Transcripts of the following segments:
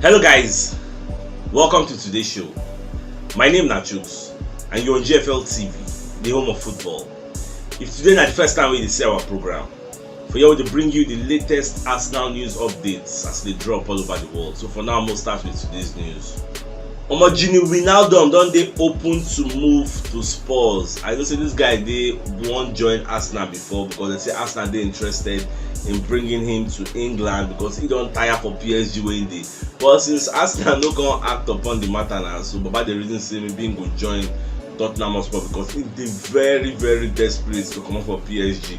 Hello guys, welcome to today's show. My name is Chooks and you're on GFL TV, the home of football. If today is the first time we see our program, for here we bring you the latest Arsenal news updates as they drop all over the world. So for now, I'm going to start with today's news. Gini Wijnaldum don dey open to move to Spurs. I know say this guy they won't join Arsenal before because they say Arsenal they interested in bringing him to England because he don't tire for PSG when they. But since Arsenal no gonna act upon the matter now, so Baba the reason say maybe he go join Tottenham Hotspur because he dey very desperate to come up for PSG.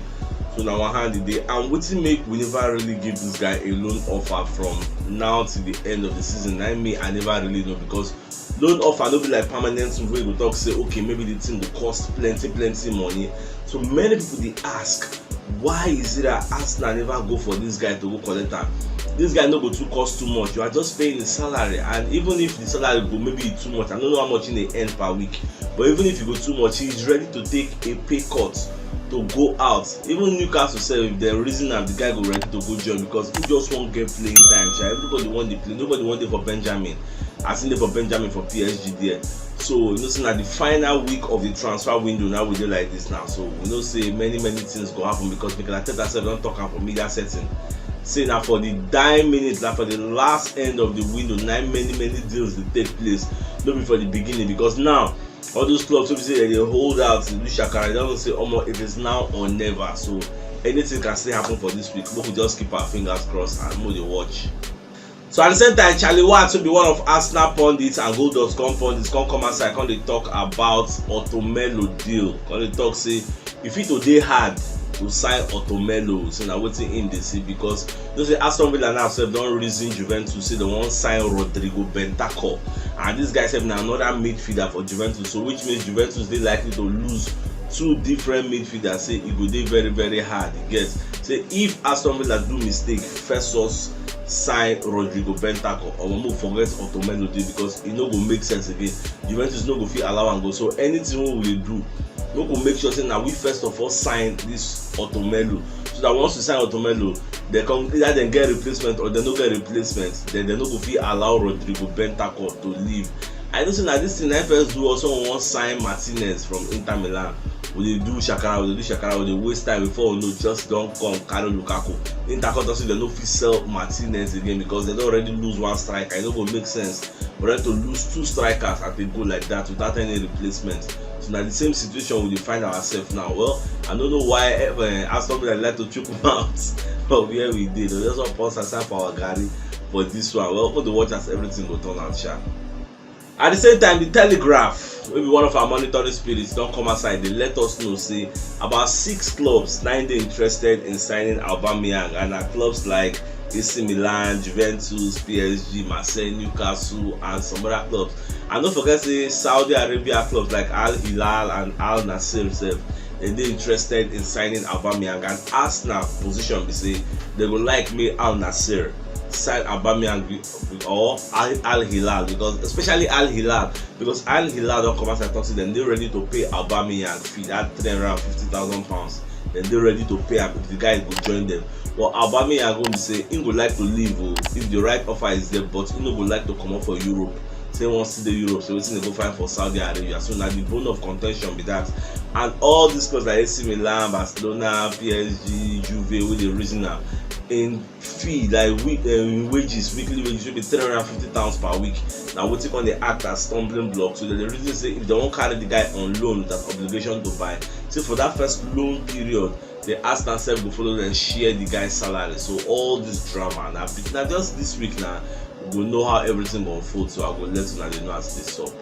So now one hand the day and wetin make we never really give this guy a loan offer from now to the end of the season. I never really know because loan offer no be like permanent move wey go talk say okay maybe the thing go cost plenty money. So many people they ask why is it that Arsenal never go for this guy to go collect am? This guy no go too cost too much. You are just paying the salary, and even if the salary go maybe too much, I don't know how much in the end per week, but even if you go too much, he is ready to take a pay cut to go out. Even Newcastle said if the reason that the guy go ready to go join because he just won't get playing time. Everybody want the play, nobody want it for Benjamin. I seen it for Benjamin for PSG there. So you know, saying at the final week of the transfer window now we do like this now. So we know say many things go happen because Mikel Arteta said don't talk for media setting. Say now for the dying minutes, now for the last end of the window, many deals they take place. Not before the beginning because now all those clubs so say they hold out to do shakara. They don't say it is now or never. So anything can still happen for this week. But we just keep our fingers crossed and move the watch. So at the same time, Charlie Watts will be one of Arsenal pundits and Goal.com pundits come outside. Come they talk about Otomelo deal. Come they talk say if it today hard to sign Otomelo, so now waiting in the see because you know say Aston Villa now said don't reason Juventus say they want sign Rodrigo Bentancur, and this guy said now another midfielder for Juventus. So which means Juventus they likely to lose two different midfielders. Say it go dey very hard. You get say if Aston Villa do mistake, first sign Rodrigo Bentancur or we forget Otomelo deal because it no go make sense again. Juventus no go fit allow and go. So anything we will do, we go make sure say now we first of all sign this Otomelo so that once we sign Otomelo, they can either then get replacement or they no get replacement. Then they no go fit allow Rodrigo Bentancur to leave. I don't think that this thing I first do also want sign Martinez from Inter Milan. We do shakara, we waste time before we know just don't come carry Lukaku. Inter say they no fit sell Martinez again because they don't already lose one striker. It no go make sense for them to lose two strikers at a goal like that without any replacement. So now the same situation we find ourselves now. Well, I don't know why Aston Villa like to choke them out, but where we did. We just want to pause aside for our Gary for this one. Well, for the watchers, everything will turn out sharp. At the same time, the Telegraph, maybe one of our monitoring spirits, don't come outside. They let us know say about 6 clubs, 9 they interested in signing Aubameyang, and are clubs like AC Milan, Juventus, PSG, Marseille, Newcastle, and some other clubs. And don't forget say Saudi Arabia clubs like Al Hilal and Al Nassr themselves, they interested in signing Aubameyang, and Arsenal position be say they would like me Al Nassr sign Aubameyang or Al Hilal because especially Al Hilal because Al Hilal don't come out and talk to them. They're ready to pay Aubameyang fee that £350,000. Then they're ready to pay if the guy will join them. But Aubameyang going to say he would like to leave if the right offer is there, but he would like to come up for Europe. Say wants to see the Europe, so wetin they go find for Saudi Arabia. So now the bone of contention be that, and all these clubs like AC Milan, Barcelona, PSG, Juve, with the reason now in fee like weekly wages will be £350,000 per week. Now we take on the act as stumbling block. So the reason say if they won't carry the guy on loan with that obligation to buy, so for that first loan period, they ask themselves to follow and share the guy's salary. So all this drama now just this week now we'll know how everything will unfold. So I will let you know as this up.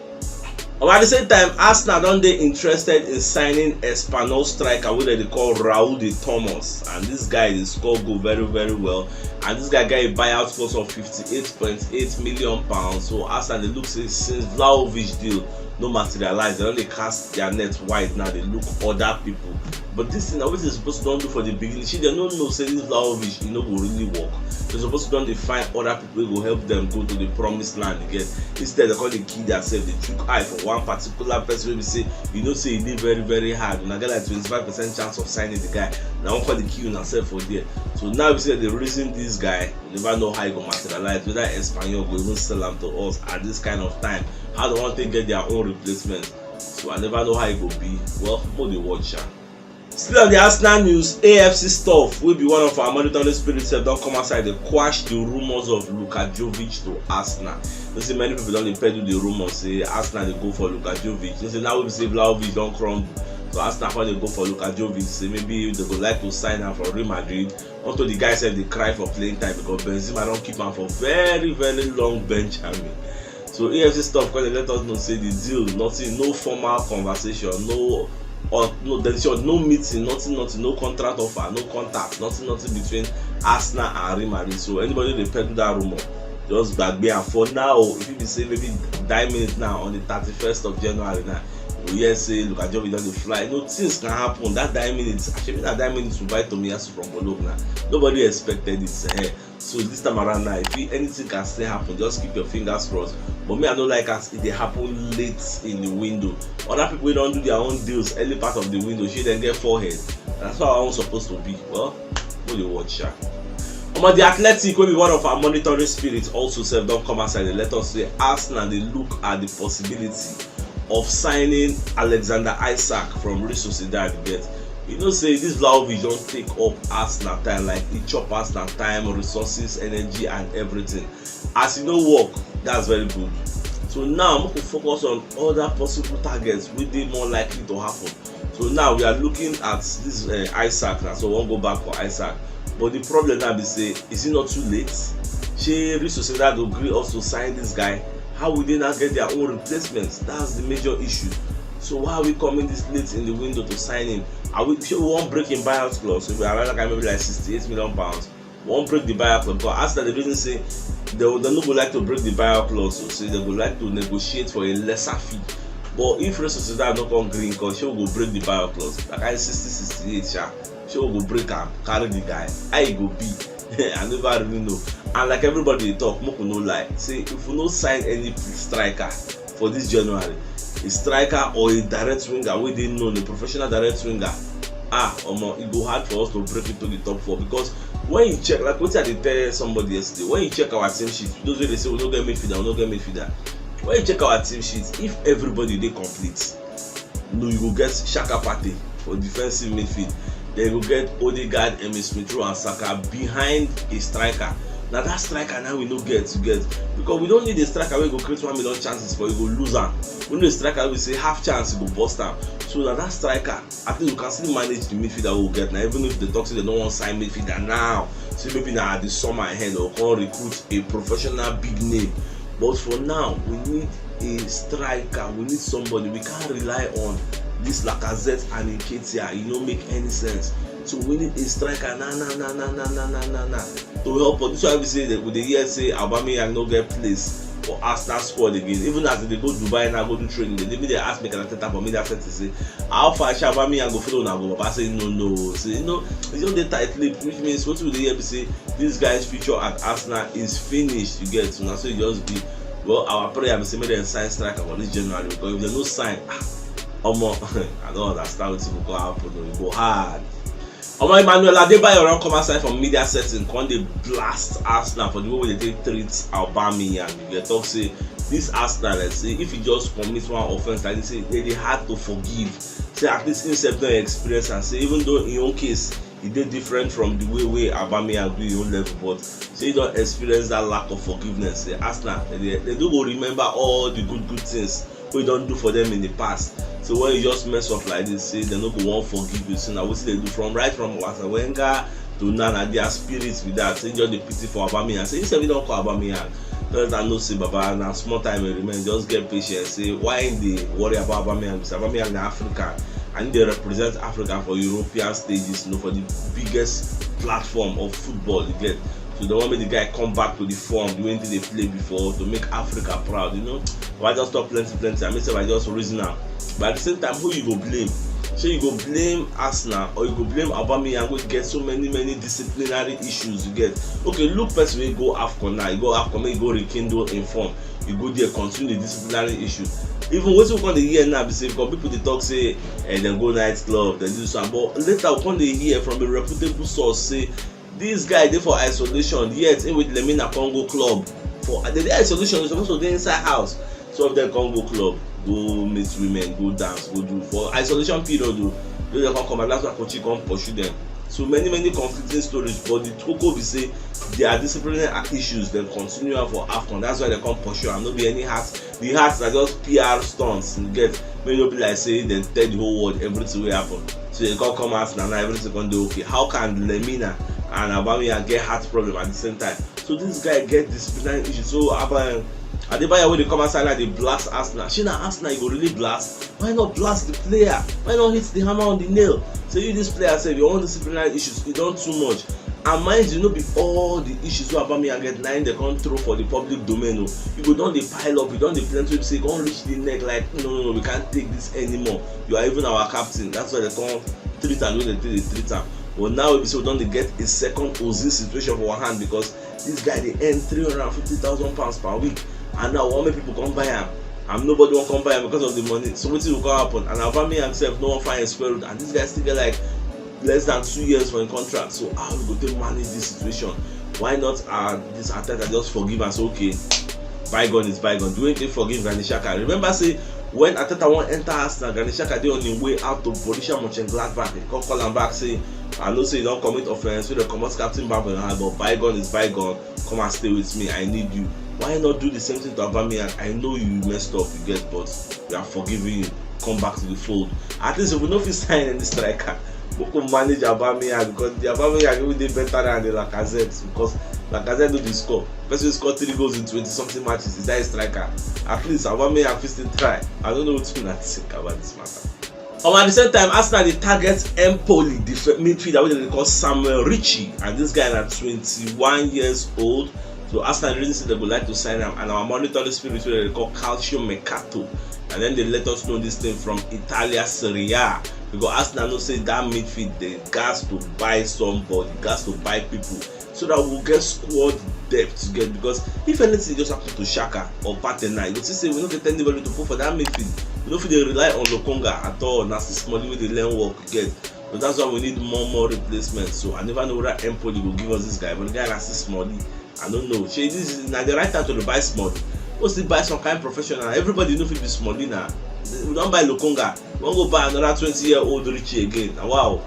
At the same time, Arsenal don't they interested in signing Espanyol striker wey they call Raul de Thomas, and this guy dey score goal very well, and this guy got a buyout cost of £58.8 million. So Arsenal they look since Vlahovic deal no materialize, they only cast their net wide now. They look other people, but this thing always is supposed to don't do for the beginning. They don't know say this Vlahovic go really work. They're supposed to don't define other people who will help them go to the promised land again. Instead they call the kid themselves, they took eye for one particular person wey be say say e dey very very hard, una get like 25% chance of signing the guy. Now one call the key una sef for there. So now we say the reason this guy, we never know how he go materialize, whether Espanyol go even sell am to us at this kind of time. How they want to get their own replacement. So I never know how it will be. Well, more dey watch am. Still on the Arsenal news, AFC stuff will be one of our monitoring spirits don't come outside. They quash the rumors of Luka Jovic to Arsenal. You see many people don't peddle the rumors, say Arsenal they go for Luka Jovic. You see now we say Vlahovic don't crumble. So Arsenal when they go for Luka Jovic, say maybe they would like to sign him from Real Madrid. Until the guy said they cry for playing time because Benzema don't keep him for very very long bench. So AFC stuff because they let us know say the deal, nothing, no formal conversation, no meeting, nothing, no contract offer, no contact, nothing between Arsenal and Real Madrid. So anybody they peddle that rumor, just back there. And for now, if you be say maybe 9 minutes now on the 31st of January now, we hear say look at Jovi doesn't fly. No things can happen. That 9 minutes, actually that 9 minutes to buy Tomiyasu from Bologna. Nobody expected it. So this time around now, if anything can still happen, just keep your fingers crossed. But me, I don't like as they happen late in the window. Other people don't do their own deals early part of the window. She then get forehead. That's how I'm supposed to be. Well, go to watch ya. The Athletic will be one of our monitoring spirits. Also, said don't come outside. They let us say Arsenal. They look at the possibility of signing Alexander Isak from Real Sociedad. Say this Vlahovic don't take up Arsenal time, like it chop Arsenal time, resources, energy, and everything. As work, that's very good. So now we can focus on other possible targets which they more likely to happen. So now we are looking at this Isak now. So we'll go back for Isak. But the problem now is say, is it not too late? Real Sociedad agree also sign this guy. How will they not get their own replacements? That's the major issue. So why are we coming this late in the window to sign him? We won't break in buyout clause. So we are like maybe like 68 million pounds. We won't break the buyout clause. But as the reason say they would not like to break the buyout clause, so say they would like to negotiate for a lesser fee. But if Real Sociedad not come green, because she will go break the buyout clause. Like I 68, she will go break and carry the guy. I go be. I never really know. And like everybody they talk, Moko no lie. Say if we no sign any striker for this January, a striker or a direct winger, we didn't know the professional direct winger. It go hard for us to break into the top 4 because when you check, like what I did tell somebody yesterday, when you check our team sheet, those way they say we don't get midfielder, When you check our team sheet, if everybody they complete, you go get Xhaka Partey for defensive midfield. Then you go get Odegaard, Emile Smith Rowe, and Saka behind a striker. Now that striker now we no get because we don't need a striker where go create 1 million chances for you go lose am. We need a striker we say half chance you go bust am. So now that striker, I think you can still manage the midfielder we will get now, even if the talk say they don't want to sign midfielder now. So maybe now at the summer ahead or can recruit a professional big name. But for now, we need a striker. We need somebody. We can't rely on this Lacazette and Nketiah. It don't make any sense. So we need a striker to help us. This is why we say that with the year say Aubameyang no get place for Arsenal squad again. Even as they go Dubai and go do training, they ask me can I for me that to say how far Aubameyang go follow now go. But I say no. So it's just the tight lip, which means what will the year be say this guy's future at Arsenal is finished. You get so now so it just be our prayer be say make them sign striker for this January because if they no sign, I don't understand what will go happen. It go hard. Emmanuel Adebayor come outside from media setting, when they blast Arsenal for the way they treat Aubameyang. They talk say this Arsenal, let's say if he just commits one offense, like they say they hard to forgive. Say at least himself don't experience and say even though in your case he did different from the way Aubameyang do his own level, but say he don't experience that lack of forgiveness. Say Arsenal, they do go remember all the good things we don't do for them in the past. So when you just mess up like this, say they no go want forgive you. So now what they do from Arsene Wenger to now their spirits with that. Say just the pity for Aubameyang. Say instead we don't call Aubameyang. Tell that no say Baba now small time will remain. Just get patient. Say why they worry about Aubameyang? Because Aubameyang in Africa and they represent Africa for European stages, for the biggest platform of football you get. So they want me the guy come back to the form, the way they play before to make Africa proud, Why just talk plenty? I mean, say I just reason now. But at the same time, who you go blame? So you go blame Arsenal or you go blame Aubameyang who get so many disciplinary issues you get. Okay, look person will go AFCON now. You go AFCON, you go rekindle in form. You go there, continue the disciplinary issue. even wetin we come dey hear now be say because people dey talk say dem go night club, dem do some, but later we come dey hear from a reputable source say this guy dey for isolation, yet him with Lemina come go club. For the day isolation, you suppose to dey inside house. Some of them come go club, go meet women, go dance, go do for isolation period o. They come and that's why Kochi come pursue them. So many conflicting stories, but the koko be say their disciplinary issues dem continue for AFCON. That's why they come pursue am. No be any heart. The hearts na just PR stunts. You get, make no be like say dem tell the whole world everything wey happen. So they come out now everything come dey okay. How can Lemina and Aubameyang get heart problem at the same time? So this guy get disciplinary issues. So Adebayo wey dey come outside like dey blast Arsenal. Shey na Arsenal you go really blast? Why not blast the player? Why not hit the hammer on the nail? So you this player sef, your own disciplinary issues, e don too much. And mind you, no be all the issues wey Aubameyang get na im dey come throw for the public domain o. You go don dey pile up, you don dey plenty wey be say you come reach the neck like no, we can't take this anymore. You are even our captain. That's why they come treat am the way they treat am. But now we be say we don dey get a second Ozil situation for our hand because this guy dey earn £350,000 per week. And now one make people come buy am and nobody wan come buy am because of the money. So wetin go happen? And Aubameyang himself no wan find a square root, and this guy still get like less than 2 years for him contract. So how we go take manage this situation? Why not this Arteta just forgive and say okay, bygone is bygone? Do anything forgive Granit Xhaka? Remember say when Arteta wan enter Arsenal, Granit Xhaka dey on him way out to Borussia Mönchengladbach. He come call am back say I know say you don commit offence, so dey comot captain back from your hand, but bygone is bygone. Come and stay with me, I need you. Why not do the same thing to Aubameyang? I know you messed up, you get, but we are forgiving you. Come back to the fold. At least if we no fit sign any striker, we could manage Aubameyang, because the Aubameyang will dey better than the Lacazette, because Lacazette do the score. Person score 3 goals in 20 something matches. Is that a striker? At least Aubameyang fit still try. I don't know what to think about this matter. At the same time, Arsenal dey target Empoli, the midfielder wey dem dey call Samuel Ritchie, and this guy na 21 years old. So Arsenal really say they would like to sign him, and our monitoring spirit wey they call Calcio Mercato, and then they let us know this thing from Italia Serie A, because Arsenal know say that midfield they gas to buy somebody, gas to buy people, so that we'll get squad depth to get. Because if anything just happen to Xhaka or Partey, you see say we no get anybody to put for that midfield. We no fit dey rely on Lokonga at all. Na still small wey dey learn work get. So that's why we need more replacements. So I never know whether Empoli will give us this guy, but the guy na still small. I don't know. Shey this is na the right time to buy small. We still buy some kind of professional. Everybody no fit be small now. We don't buy Lokonga. We wan go buy another 20-year-old Richie again. Wow.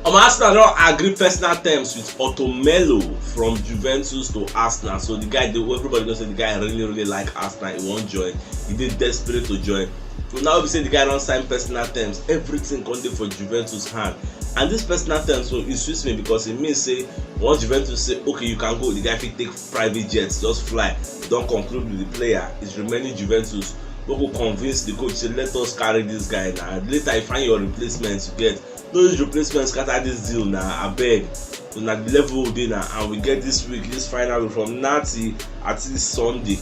Arsenal don agree personal terms with Otto Melo from Juventus to Arsenal. So the guy, everybody knows that the guy really like Arsenal. He won't join. He did desperate to join. So now we say the guy don't sign personal terms. Everything come dey for Juventus hand. And this personal terms, so it suits me because it means say once Juventus say okay you can go, the guy fit take private jets, just fly. Don't conclude with the player. It's remaining Juventus. We go convince the coach say let us carry this guy now. Later you find your replacements you get. Those replacements scatter this deal now. I beg. So na the level we dey now, and we get this week, this final week from Nati at least Sunday.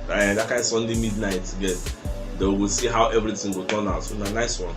That kind of Sunday midnight you get. Then we will see how everything will turn out. So na nice one.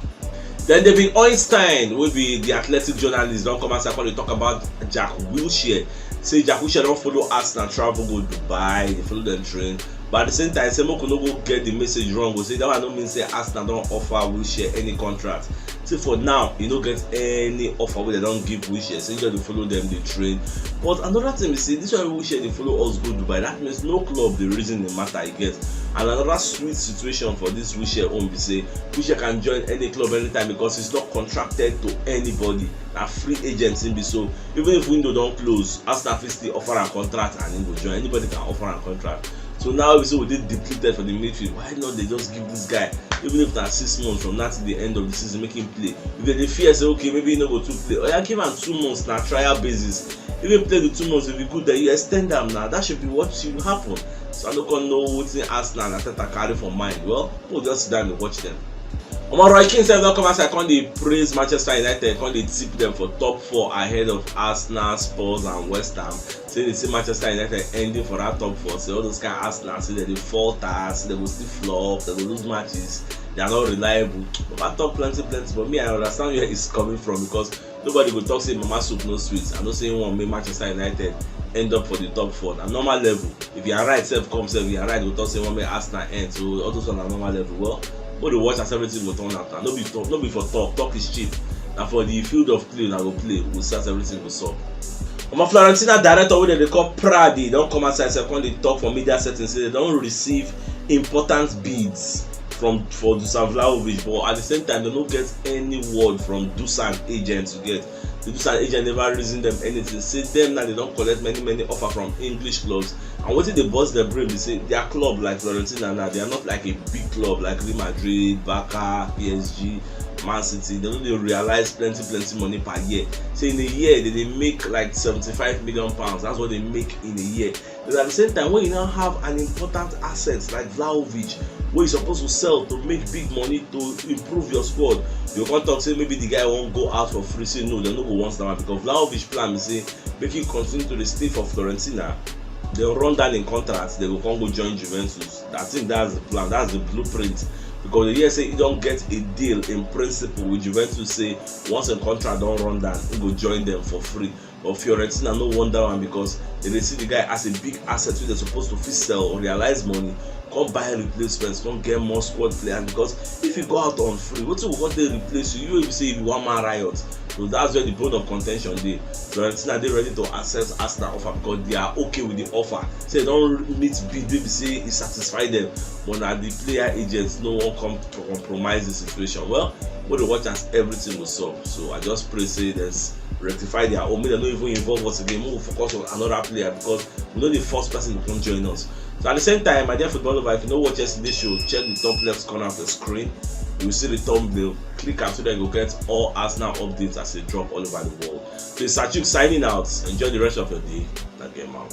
Then David Einstein will be the athletic journalist. Don't come outside when they talk about Jack Wilshere. Say Jack Wilshere don't follow Arsenal travel go Dubai. They follow them train. But at the same time, say no go get the message wrong. We say that one don't mean say Arsenal don't offer Wilshere any contract. See for now, you don't get any offer where they don't give Wilshere. So you just follow them, they train. But another thing we say, this one Wilshere they follow us go Dubai. That means no club the reason the matter I guess. And another sweet situation for this Wilshere own be say Wilshere can join any club anytime because he's not contracted to anybody. Na free agent him be, so even if window don't close, Arsenal fit still offer a contract and he go join. Anybody can offer a contract. So now we say we did depleted for the midfield. Why not they just give this guy, even if that's 6 months from now to the end of the season, make him play. If they fear say okay maybe he no go to play, or give him 2 months na trial basis. Even play the 2 months will be good, then you extend them now. That should be what should happen. So I don't know what's in Arsenal and Arteta carry for mind. Well, we'll just sit down and watch them. Roy Keane said, don't come outside, can they praise Manchester United, can they tip them for top 4 ahead of Arsenal, Spurs and West Ham. Say they see Manchester United ending for that top 4. Say all those kind of Arsenal, say they falter, say they will still flop, they will lose matches, they are not reliable. But I talk plenty, but me I understand where it's coming from because nobody will talk say Mama Soup no sweet. I'm not saying one make Manchester United end up for the top 4. Na normal level. If you are right, self come self, you are right, we talk say one may Arsenal end. So all those on a normal level. Well, but the watch as everything will turn out. No be for talk. Talk is cheap. And for the field of play, na go play. We'll start everything will solve. My Florentina director wey they call Pradi don come outside when they talk for media settings say they don receive important bids for Dusan Vlahovic, but at the same time they don't get any word from Dusan agents to get. The Dusan agent never reason them anything. Say them now they don't collect many offer from English clubs. And what they bust their brain, they say their club like Florentina now, they are not like a big club like Real Madrid, Barca, PSG, Man City. They don't realize plenty money per year. So in a year they make like 75 million pounds. That's what they make in a year. But at the same time, when you now have an important asset like Vlahovic, where you're supposed to sell to make big money to improve your squad, you can't talk say maybe the guy won't go out for free. Say no, they no go once now because Vlahovic plan is say make him continue to the stay for Florentina. They'll run down in contracts, they will come go join Juventus. I think that's the plan, that's the blueprint. Because the year say you don't get a deal in principle with Juventus, say once a contract don't run down, you go join them for free. But Fiorentina no wonder one because they see the guy as a big asset which they're supposed to sell or realize money, come buy replacements, come get more squad players. Because if you go out on free, what you want to replace you? You say if you want man riot. So that's where the bone of contention dey. Fiorentina they ready to accept Arsenal offer because they are okay with the offer. Say they don't meet bid, maybe say it satisfy them. But now the player agents no one come to compromise the situation. Well, what the watch as everything will solve. So I just pray say there's rectify their own. Maybe they don't even involve us again. We'll focus on another player because we know the first person who can join us. So at the same time, my dear football lover, if you don't watch yesterday's show, check the top left corner of the screen. You will see the thumbnail. Click and so that you'll get all Arsenal updates as they drop all over the world. So it's Sachuk signing out. Enjoy the rest of your day. Now game out.